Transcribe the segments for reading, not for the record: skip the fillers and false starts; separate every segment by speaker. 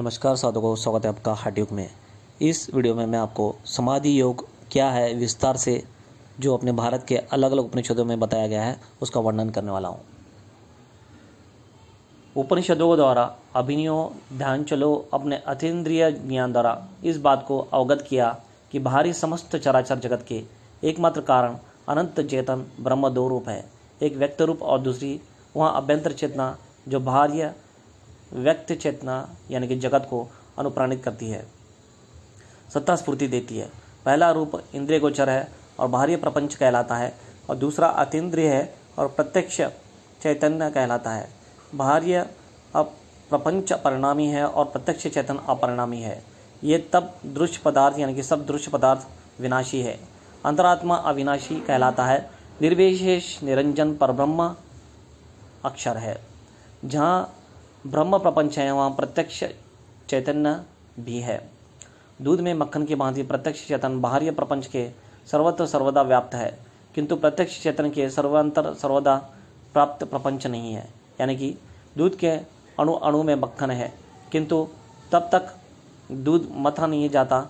Speaker 1: नमस्कार साधकों, स्वागत है आपका हठ योग में। इस वीडियो में मैं आपको समाधि योग क्या है विस्तार से जो अपने भारत के अलग अलग उपनिषदों में बताया गया है उसका वर्णन करने वाला हूँ। उपनिषदों द्वारा अभिनयो ध्यान चलो अपने अतीन्द्रिय ज्ञान द्वारा इस बात को अवगत किया कि बाहरी समस्त चराचर जगत के एकमात्र कारण अनंत चेतन ब्रह्म दो रूप है, एक व्यक्त रूप और दूसरी वहाँ अभ्यंतर चेतना जो बाह्य व्यक्त चेतना यानी कि जगत को अनुप्राणित करती है, सत्ता स्फूर्ति देती है। पहला रूप इंद्रिय गोचर है और बाहरी प्रपंच कहलाता है और दूसरा अतीन्द्रिय है और प्रत्यक्ष चैतन्य कहलाता है। बाहरी प्रपंच परिणामी है और प्रत्यक्ष चेतन अपरिणामी है। ये तब दृश्य पदार्थ यानी कि सब दृश्य पदार्थ विनाशी है। अंतरात्मा अविनाशी कहलाता है। निर्विशेष निरंजन परब्रह्म अक्षर है। जहाँ ब्रह्म प्रपंच है वहाँ प्रत्यक्ष चैतन्य भी है। दूध में मक्खन की भांति प्रत्यक्ष चेतन बाहरी प्रपंच के सर्वत्र सर्वदा व्याप्त है, किंतु प्रत्यक्ष चेतन के सर्वांतर सर्वदा प्राप्त प्रपंच नहीं है। यानी कि दूध के अणु अणु में मक्खन है, किंतु तब तक दूध मथा नहीं जाता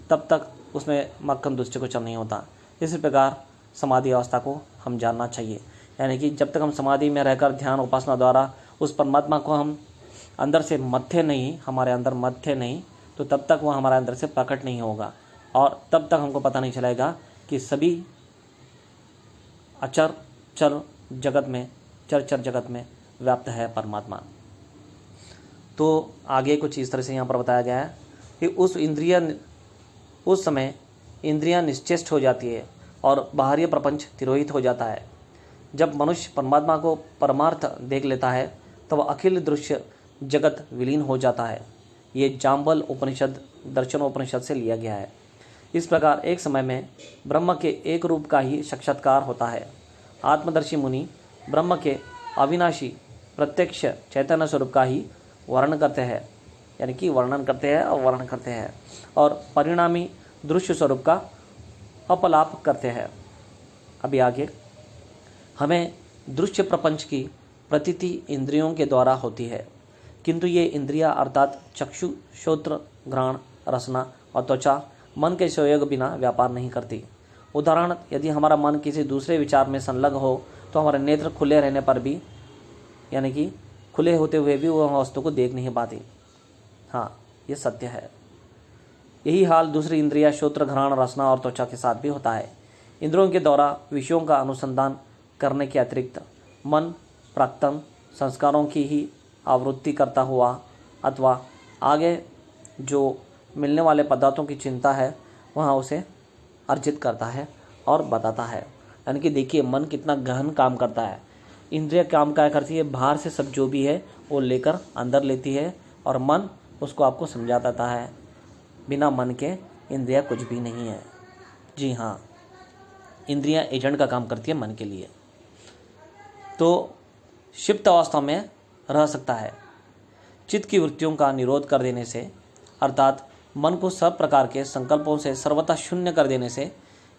Speaker 1: तब तक उसमें मक्खन दृष्टिगोचर नहीं होता। इसी प्रकार समाधि अवस्था को हम जानना चाहिए। यानी कि जब तक हम समाधि में रहकर ध्यान उपासना द्वारा उस परमात्मा को हम अंदर से मत्थे नहीं, हमारे अंदर मत्थे नहीं, तो तब तक वह हमारे अंदर से प्रकट नहीं होगा और तब तक हमको पता नहीं चलेगा कि सभी अचर चर जगत में चर जगत में व्याप्त है परमात्मा। तो आगे कुछ इस तरह से यहाँ पर बताया गया है कि उस समय इंद्रियां निश्चेष्ट हो जाती है और बाहरी प्रपंच तिरोहित हो जाता है। जब मनुष्य परमात्मा को परमार्थ देख लेता है तब अखिल दृश्य जगत विलीन हो जाता है। ये जाम्बल उपनिषद दर्शनोपनिषद से लिया गया है। इस प्रकार एक समय में ब्रह्म के एक रूप का ही साक्षात्कार होता है। आत्मदर्शी मुनि ब्रह्म के अविनाशी प्रत्यक्ष चैतन्य स्वरूप का ही वर्णन करते हैं, यानी कि वर्णन करते हैं और परिणामी दृश्य स्वरूप का अपलाप करते हैं। अभी आगे हमें दृश्य प्रपंच की प्रतीति इंद्रियों के द्वारा होती है, किंतु ये इंद्रियां अर्थात चक्षु, श्रोत्र, घ्राण, रसना और त्वचा मन के सहयोग बिना व्यापार नहीं करती। उदाहरण, यदि हमारा मन किसी दूसरे विचार में संलग्न हो तो हमारे नेत्र खुले रहने पर भी, यानी कि खुले होते हुए भी वह वस्तु को देख नहीं पाती। हाँ, ये सत्य है। यही हाल दूसरी इंद्रिया श्रोत्र, घ्राण, रसना और त्वचा के साथ भी होता है। इंद्रियों के द्वारा विषयों का अनुसंधान करने के अतिरिक्त मन प्राक्तन संस्कारों की ही आवृत्ति करता हुआ अथवा आगे जो मिलने वाले पदार्थों की चिंता है वहाँ उसे अर्जित करता है और बताता है। यानी कि देखिए मन कितना गहन काम करता है। इंद्रिय काम क्या करती है, बाहर से सब जो भी है वो लेकर अंदर लेती है और मन उसको आपको समझा देता है। बिना मन के इंद्रिया कुछ भी नहीं है। जी हाँ, इंद्रियां एजेंट का काम करती है मन के लिए। तो क्षिप्त अवस्था में रह सकता है। चित्त की वृत्तियों का निरोध कर देने से अर्थात मन को सब प्रकार के संकल्पों से सर्वथा शून्य कर देने से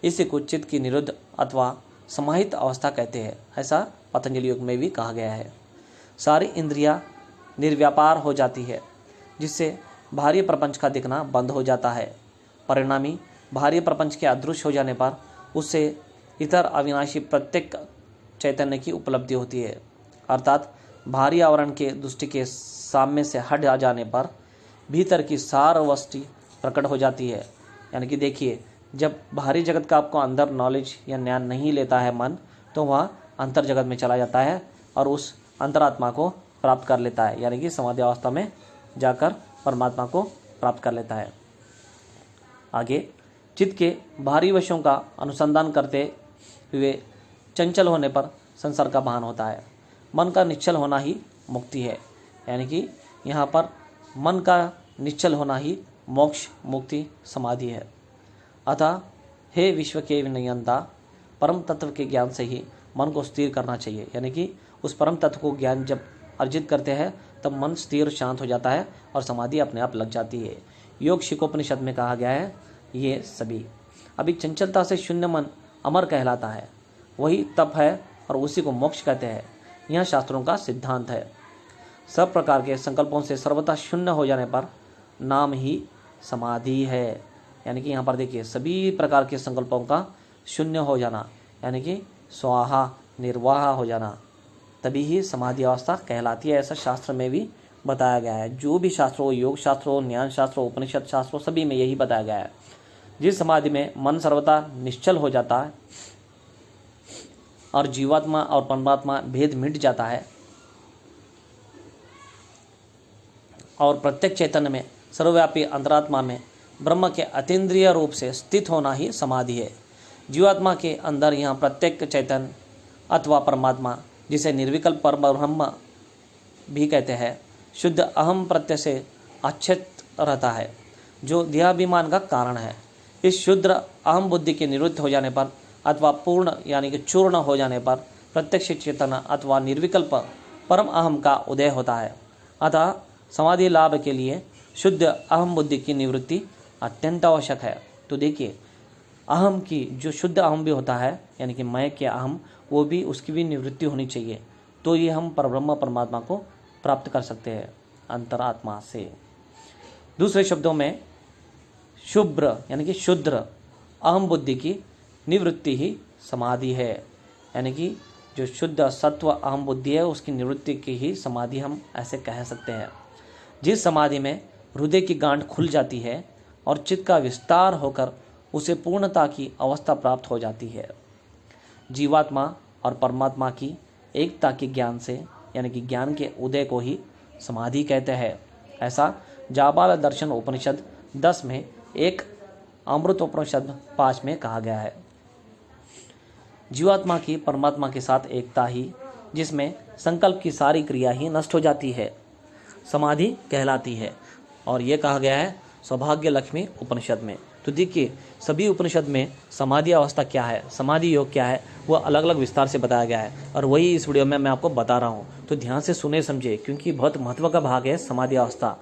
Speaker 1: इसी को चित्त की निरुद्ध अथवा समाहित अवस्था कहते हैं। ऐसा पतंजलि योग में भी कहा गया है। सारी इंद्रियां निर्व्यापार हो जाती है, जिससे बाहरी प्रपंच का दिखना बंद हो जाता है। परिणामी बाहरी प्रपंच के अदृश्य हो जाने पर उससे इतर अविनाशी प्रत्येक चैतन्य की उपलब्धि होती है। अर्थात बाहरी आवरण के दृष्टि के सामने से हट आ जाने पर भीतर की सार वस्तु प्रकट हो जाती है। यानी कि देखिए, जब बाहरी जगत का आपको अंदर नॉलेज या ज्ञान नहीं लेता है मन, तो वह अंतर जगत में चला जाता है और उस अंतरात्मा को प्राप्त कर लेता है। यानी कि समाधि अवस्था में जाकर परमात्मा को प्राप्त कर लेता है। आगे चित्त के बाहरी वशों का अनुसंधान करते हुए चंचल होने पर संसार का भान होता है। मन का निश्चल होना ही मुक्ति है। यानी कि यहाँ पर मन का निश्चल होना ही मोक्ष, मुक्ति, समाधि है। अतः हे विश्व के विनयंता, परम तत्व के ज्ञान से ही मन को स्थिर करना चाहिए। यानी कि उस परम तत्व को ज्ञान जब अर्जित करते हैं तब मन स्थिर शांत हो जाता है और समाधि अपने आप लग जाती है। योग शिकोपनिषद में कहा गया है ये सभी। अभी चंचलता से शून्य मन अमर कहलाता है, वही तप है और उसी को मोक्ष कहते हैं। यह शास्त्रों का सिद्धांत है। सब प्रकार के संकल्पों से सर्वथा शून्य हो जाने पर नाम ही समाधि है। यानी कि यहाँ पर देखिए सभी प्रकार के संकल्पों का शून्य हो जाना, यानी कि स्वाहा निर्वाह हो जाना, तभी ही समाधि अवस्था कहलाती है। ऐसा शास्त्र में भी बताया गया है। जो भी शास्त्र हो, योग शास्त्र हो, ज्ञान शास्त्र हो, उपनिषद शास्त्र हो, सभी में यही बताया गया है। जिस समाधि में मन सर्वथा निश्चल हो जाता है और जीवात्मा और परमात्मा भेद मिट जाता है और प्रत्येक चैतन्य में सर्वव्यापी अंतरात्मा में ब्रह्म के अतीन्द्रिय रूप से स्थित होना ही समाधि है। जीवात्मा के अंदर यहाँ प्रत्येक चैतन्य अथवा परमात्मा, जिसे निर्विकल्प परब्रह्म भी कहते हैं, शुद्ध अहम प्रत्यय से अच्छेद रहता है, जो देहाभिमान का कारण है। इस शुद्ध अहम बुद्धि के निवृत्त हो जाने पर अथवा पूर्ण यानी कि चूर्ण हो जाने पर प्रत्यक्ष चेतन अथवा निर्विकल्प परम अहम का उदय होता है। अतः समाधि लाभ के लिए शुद्ध अहम बुद्धि की निवृत्ति अत्यंत आवश्यक है। तो देखिए, अहम की जो शुद्ध अहम भी होता है, यानी कि मैं के अहम, वो भी उसकी भी निवृत्ति होनी चाहिए। तो ये हम परब्रह्म परमात्मा को प्राप्त कर सकते हैं अंतरात्मा से। दूसरे शब्दों में शुभ्र यानी कि शुद्ध अहम बुद्धि की निवृत्ति ही समाधि है। यानी कि जो शुद्ध सत्व अहम बुद्धि है, उसकी निवृत्ति की ही समाधि हम ऐसे कह सकते हैं। जिस समाधि में हृदय की गांठ खुल जाती है और चित्त का विस्तार होकर उसे पूर्णता की अवस्था प्राप्त हो जाती है। जीवात्मा और परमात्मा की एकता के ज्ञान से, यानी कि ज्ञान के उदय को ही समाधि कहते हैं। ऐसा जाबाल दर्शन उपनिषद 10 में, एक अमृत उपनिषद 5 में कहा गया है। जीवात्मा की परमात्मा के साथ एकता ही, जिसमें संकल्प की सारी क्रिया ही नष्ट हो जाती है, समाधि कहलाती है। और ये कहा गया है सौभाग्य लक्ष्मी उपनिषद में। तो देखिए, सभी उपनिषद में समाधि अवस्था क्या है, समाधि योग क्या है, वो अलग अलग विस्तार से बताया गया है, और वही इस वीडियो में मैं आपको बता रहा हूँ। तो ध्यान से सुने समझे, क्योंकि बहुत महत्व का भाग है समाधि अवस्था।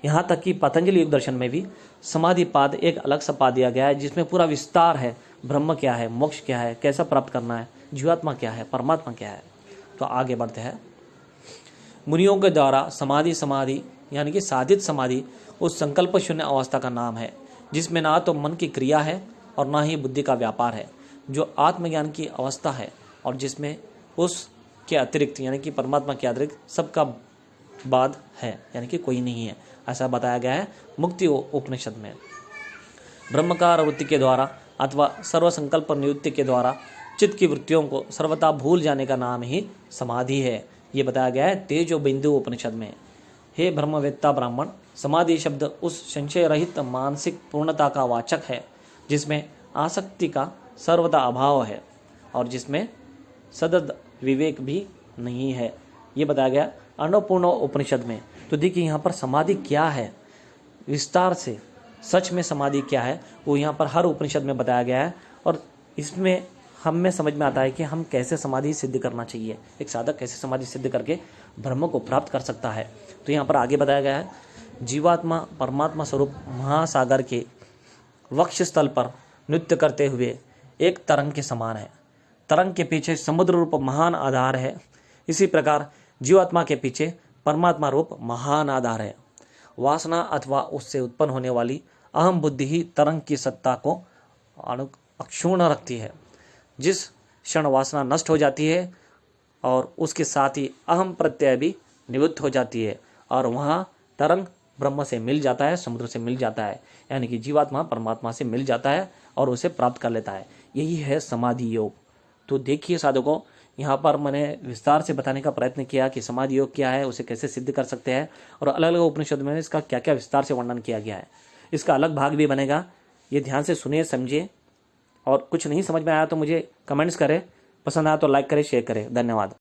Speaker 1: यहाँ तक कि पतंजलि योग दर्शन में भी समाधि पाद एक अलग सा पाद दिया गया है, जिसमें पूरा विस्तार है। ब्रह्म क्या है, मोक्ष क्या है, कैसा प्राप्त करना है, जीवात्मा क्या है, परमात्मा क्या है। तो आगे बढ़ते हैं। मुनियों के द्वारा समाधि यानी कि साधित समाधि उस संकल्प शून्य अवस्था का नाम है, जिसमें ना तो मन की क्रिया है और ना ही बुद्धि का व्यापार है, जो आत्मज्ञान की अवस्था है, और जिसमें उसके अतिरिक्त यानी कि परमात्मा के अतिरिक्त सबका बाद है, यानी कि कोई नहीं है। ऐसा बताया गया है मुक्ति उपनिषद में। ब्रह्मकार वृत्ति के द्वारा अथवा सर्व संकल्प निवृत्ति के द्वारा चित्त की वृत्तियों को सर्वथा भूल जाने का नाम ही समाधि है। ये बताया गया है तेजो बिंदु उपनिषद में। हे ब्रह्मवेत्ता ब्राह्मण, समाधि शब्द उस संशय रहित मानसिक पूर्णता का वाचक है, जिसमें आसक्ति का सर्वदा अभाव है और जिसमें सदद विवेक भी नहीं है। ये बताया गया अन्नपूर्ण उपनिषद में। तो देखिए, यहाँ पर समाधि क्या है विस्तार से, सच में समाधि क्या है वो यहाँ पर हर उपनिषद में बताया गया है, और इसमें हमें समझ में आता है कि हम कैसे समाधि सिद्ध करना चाहिए, एक साधक कैसे समाधि सिद्ध करके ब्रह्म को प्राप्त कर सकता है। तो यहाँ पर आगे बताया गया है, जीवात्मा परमात्मा स्वरूप महासागर के वक्ष स्थल पर नृत्य करते हुए एक तरंग के समान है। तरंग के पीछे समुद्र रूप महान आधार है। इसी प्रकार जीवात्मा के पीछे परमात्मा रूप महान आधार है। वासना अथवा उससे उत्पन्न होने वाली अहम बुद्धि ही तरंग की सत्ता को अक्षुण्ण रखती है। जिस क्षण वासना नष्ट हो जाती है और उसके साथ ही अहम प्रत्यय भी निवृत्त हो जाती है, और वहाँ तरंग ब्रह्म से मिल जाता है, समुद्र से मिल जाता है, यानी कि जीवात्मा परमात्मा से मिल जाता है और उसे प्राप्त कर लेता है। यही है समाधि योग। तो देखिए साधकों, यहाँ पर मैंने विस्तार से बताने का प्रयत्न किया कि समाधि योग क्या है, उसे कैसे सिद्ध कर सकते हैं, और अलग अलग उपनिषद में इसका क्या क्या विस्तार से वर्णन किया गया है। इसका अलग भाग भी बनेगा, ये ध्यान से सुनिए समझिए, और कुछ नहीं समझ में आया तो मुझे कमेंट्स करें, पसंद आया तो लाइक करें, शेयर करें। धन्यवाद।